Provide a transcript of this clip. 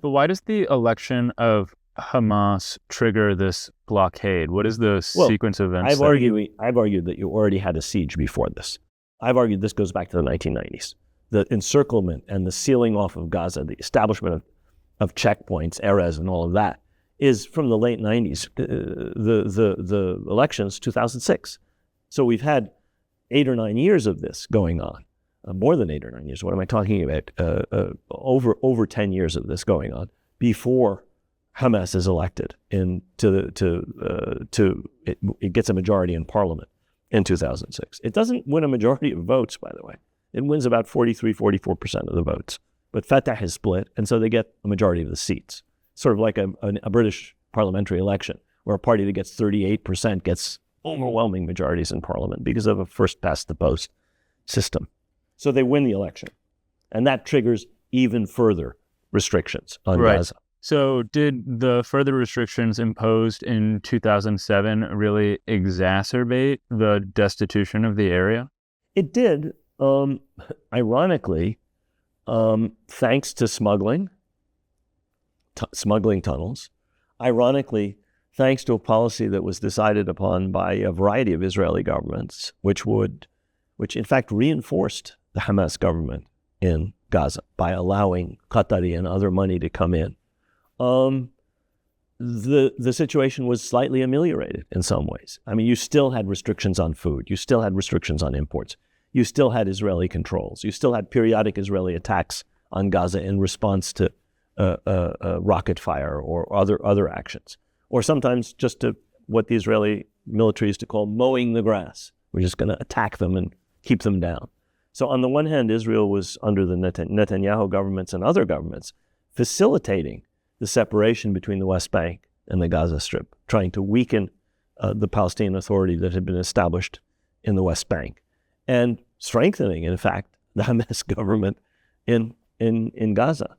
But why does the election of Hamas trigger this blockade? What is the sequence of events? I've argued that you already had a siege before this. I've argued this goes back to the 1990s. The encirclement and the sealing off of Gaza, the establishment of checkpoints, Erez, and all of that is from the late 90s. The elections, 2006. So we've had 8 or 9 years of this going on. More than 8 or 9 years. What am I talking about? Over 10 years of this going on before Hamas is elected it gets a majority in parliament in 2006. It doesn't win a majority of votes, by the way. It wins about 44% of the votes. But Fatah has split, and so they get a majority of the seats. Sort of like a British parliamentary election, where a party that gets 38% gets overwhelming majorities in parliament because of a first-past-the-post system. So they win the election. And that triggers even further restrictions on Gaza. So did the further restrictions imposed in 2007 really exacerbate the destitution of the area? It did, ironically, thanks to smuggling tunnels. Ironically, thanks to a policy that was decided upon by a variety of Israeli governments, which in fact reinforced the Hamas government in Gaza by allowing Qatari and other money to come in. The situation was slightly ameliorated in some ways. I mean, you still had restrictions on food. You still had restrictions on imports. You still had Israeli controls. You still had periodic Israeli attacks on Gaza in response to rocket fire or other actions. Or sometimes just to what the Israeli military used to call mowing the grass. We're just going to attack them and keep them down. So on the one hand, Israel was under the Netanyahu governments and other governments facilitating the separation between the West Bank and the Gaza Strip, trying to weaken the Palestinian Authority that had been established in the West Bank, and strengthening, in fact, the Hamas government in Gaza.